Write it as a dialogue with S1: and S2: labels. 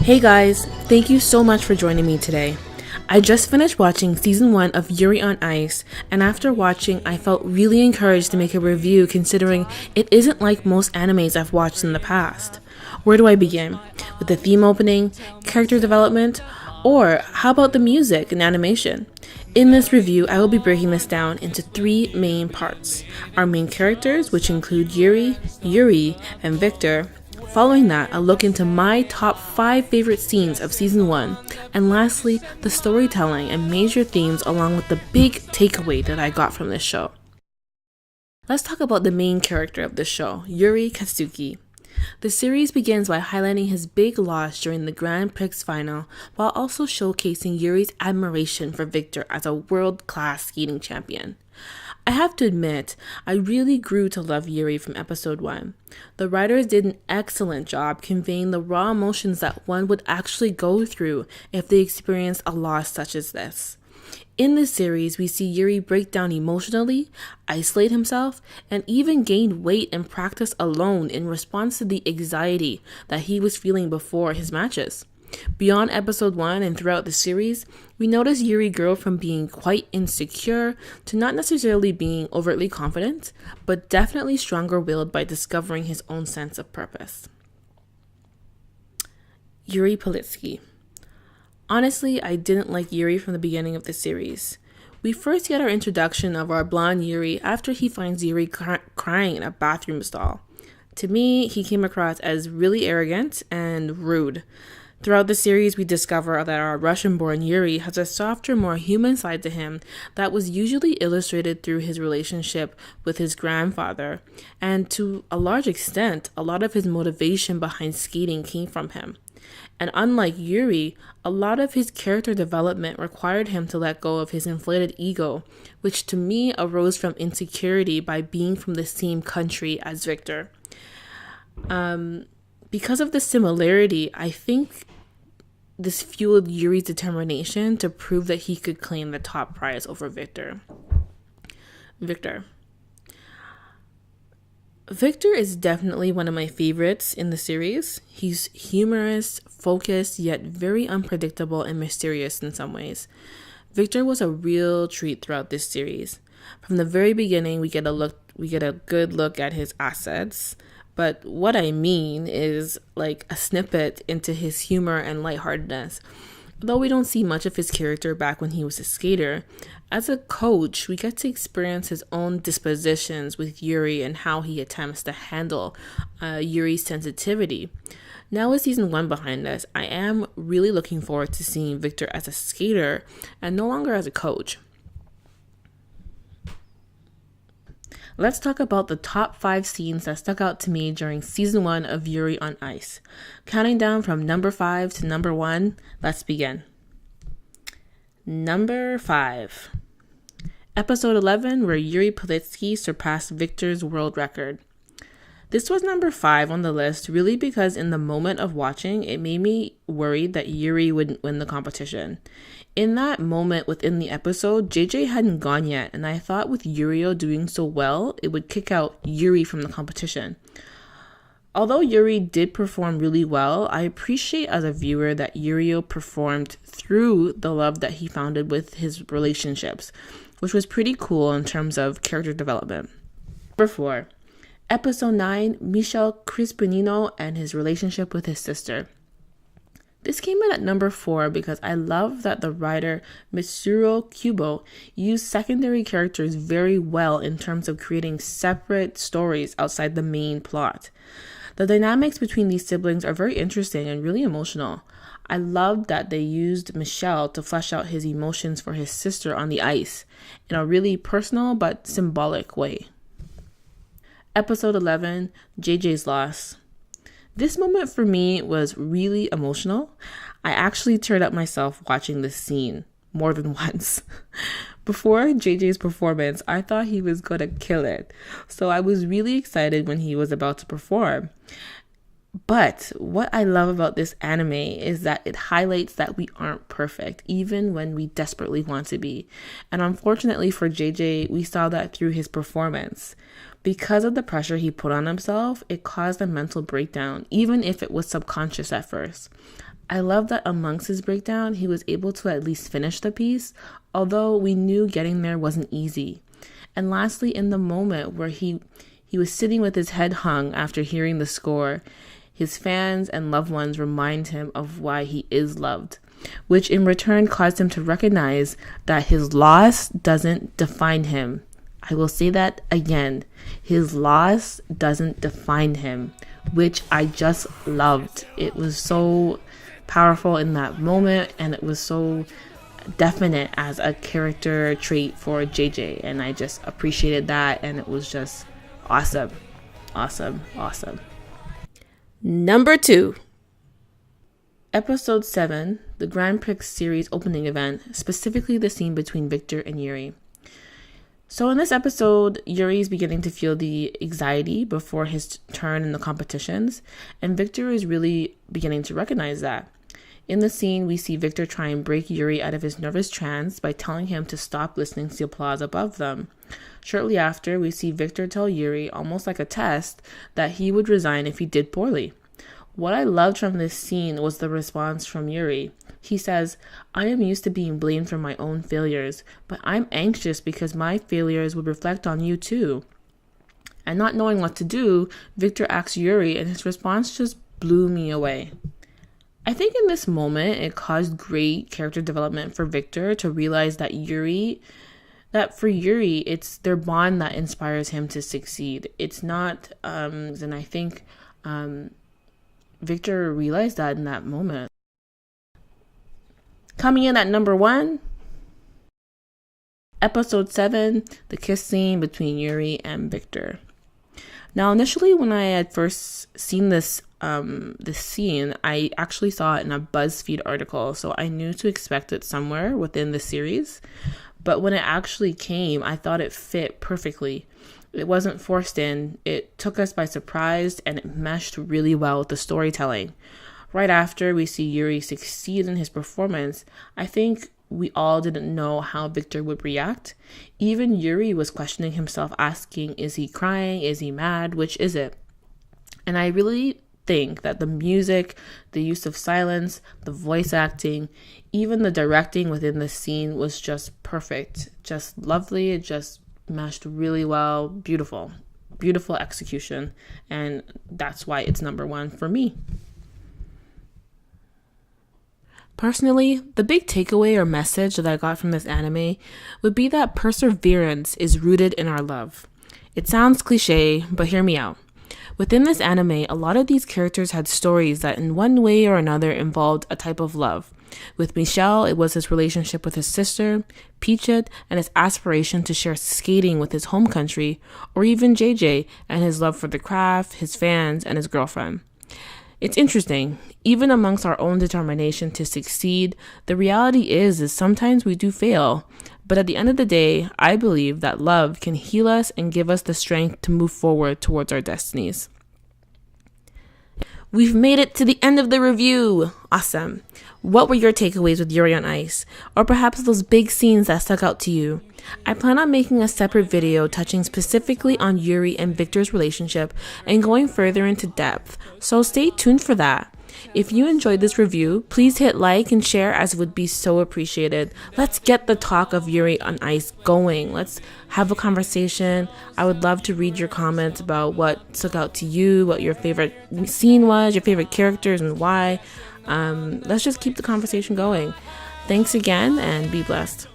S1: Hey guys, thank you so much for joining me today. I just finished watching season 1 of Yuri on Ice, and after watching, I felt really encouraged to make a review considering it isn't like most animes I've watched in the past. Where do I begin? With the theme opening, character development, or how about the music and animation? In this review, I will be breaking this down into 3 main parts. Our main characters, which include Yuri, and Victor. Following that, I'll look into my top 5 favorite scenes of season 1. And lastly, the storytelling and major themes along with the big takeaway that I got from this show. Let's talk about the main character of the show, Yuri Katsuki. The series begins by highlighting his big loss during the Grand Prix final, while also showcasing Yuri's admiration for Victor as a world-class skating champion. I have to admit, I really grew to love Yuri from episode 1. The writers did an excellent job conveying the raw emotions that one would actually go through if they experienced a loss such as this. In this series, we see Yuri break down emotionally, isolate himself, and even gain weight and practice alone in response to the anxiety that he was feeling before his matches. Beyond episode 1 and throughout the series, we notice Yuri grow from being quite insecure to not necessarily being overtly confident, but definitely stronger-willed by discovering his own sense of purpose. Yuri Politsky. Honestly, I didn't like Yuri from the beginning of the series. We first get our introduction of our blonde Yuri after he finds Yuri crying in a bathroom stall. To me, he came across as really arrogant and rude. Throughout the series, we discover that our Russian-born Yuri has a softer, more human side to him that was usually illustrated through his relationship with his grandfather, and to a large extent, a lot of his motivation behind skating came from him. And unlike Yuri, a lot of his character development required him to let go of his inflated ego, which to me arose from insecurity by being from the same country as Victor. Because of the similarity, I think this fueled Yuri's determination to prove that he could claim the top prize over Victor. Victor is definitely one of my favorites in the series. He's humorous, focused, yet very unpredictable and mysterious in some ways. Victor was a real treat throughout this series. From the very beginning, we get a good look at his assets. But what I mean is like a snippet into his humor and lightheartedness. Though we don't see much of his character back when he was a skater, as a coach, we get to experience his own dispositions with Yuri and how he attempts to handle Yuri's sensitivity. Now with season 1 behind us, I am really looking forward to seeing Victor as a skater and no longer as a coach. Let's talk about the top 5 scenes that stuck out to me during season 1 of Yuri on Ice. Counting down from number 5 to number 1, let's begin. Number 5. Episode 11, where Yuri Politsky surpassed Victor's world record. This was number 5 on the list really because in the moment of watching, it made me worried that Yuri wouldn't win the competition. In that moment within the episode, JJ hadn't gone yet, and I thought with Yuri doing so well, it would kick out Yuri from the competition. Although Yuri did perform really well, I appreciate as a viewer that Yuri performed through the love that he founded with his relationships, which was pretty cool in terms of character development. Number 4. Episode 9, Michel Crispinino and his relationship with his sister. This came in at number 4 because I love that the writer Mitsurō Kubo used secondary characters very well in terms of creating separate stories outside the main plot. The dynamics between these siblings are very interesting and really emotional. I loved that they used Michel to flesh out his emotions for his sister on the ice in a really personal but symbolic way. Episode 11, JJ's loss. This moment for me was really emotional. I actually teared up myself watching this scene more than once. Before JJ's performance, I thought he was gonna kill it. So I was really excited when he was about to perform. But what I love about this anime is that it highlights that we aren't perfect, even when we desperately want to be. And unfortunately for JJ, we saw that through his performance. Because of the pressure he put on himself, it caused a mental breakdown, even if it was subconscious at first. I love that amongst his breakdown, he was able to at least finish the piece, although we knew getting there wasn't easy. And lastly, in the moment where he was sitting with his head hung after hearing the score, his fans and loved ones remind him of why he is loved, which in return caused him to recognize that his loss doesn't define him. I will say that again. His loss doesn't define him, which I just loved. It was so powerful in that moment, and it was so definite as a character trait for JJ, and I just appreciated that, and it was just awesome. Number 2, Episode 7, the Grand Prix series opening event, specifically the scene between Victor and Yuri. So in this episode, Yuri is beginning to feel the anxiety before his turn in the competitions, and Victor is really beginning to recognize that. In the scene, we see Victor try and break Yuri out of his nervous trance by telling him to stop listening to the applause above them. Shortly after, we see Victor tell Yuri, almost like a test, that he would resign if he did poorly. What I loved from this scene was the response from Yuri. He says, "I am used to being blamed for my own failures, but I'm anxious because my failures would reflect on you too." And not knowing what to do, Victor asks Yuri, and his response just blew me away. I think in this moment, it caused great character development for Victor to realize that for Yuri, it's their bond that inspires him to succeed. It's not, and I think Victor realized that in that moment. Coming in at number 1, Episode 7, the kiss scene between Yuri and Victor. Now, initially, when I had first seen this scene, I actually saw it in a BuzzFeed article, so I knew to expect it somewhere within the series. But when it actually came, I thought it fit perfectly. It wasn't forced in, it took us by surprise, and it meshed really well with the storytelling. Right after we see Yuri succeed in his performance, I think we all didn't know how Victor would react. Even Yuri was questioning himself, asking, is he crying? Is he mad? Which is it? And I really think that the music, the use of silence, the voice acting, even the directing within the scene was just perfect. Just lovely. It just meshed really well. Beautiful execution. And that's why it's number 1 for me. Personally, the big takeaway or message that I got from this anime would be that perseverance is rooted in our love. It sounds cliche, but hear me out. Within this anime, a lot of these characters had stories that in one way or another involved a type of love. With Michel, it was his relationship with his sister, Peachit, and his aspiration to share skating with his home country, or even JJ and his love for the craft, his fans, and his girlfriend. It's interesting, even amongst our own determination to succeed, the reality is sometimes we do fail. But at the end of the day, I believe that love can heal us and give us the strength to move forward towards our destinies. We've made it to the end of the review. Awesome. What were your takeaways with Yuri on Ice? Or perhaps those big scenes that stuck out to you? I plan on making a separate video touching specifically on Yuri and Victor's relationship and going further into depth, so stay tuned for that. If you enjoyed this review, please hit like and share, as it would be so appreciated. Let's get the talk of Yuri on Ice going. Let's have a conversation. I would love to read your comments about what stuck out to you, what your favorite scene was, your favorite characters, and why. Let's just keep the conversation going. Thanks again, and be blessed.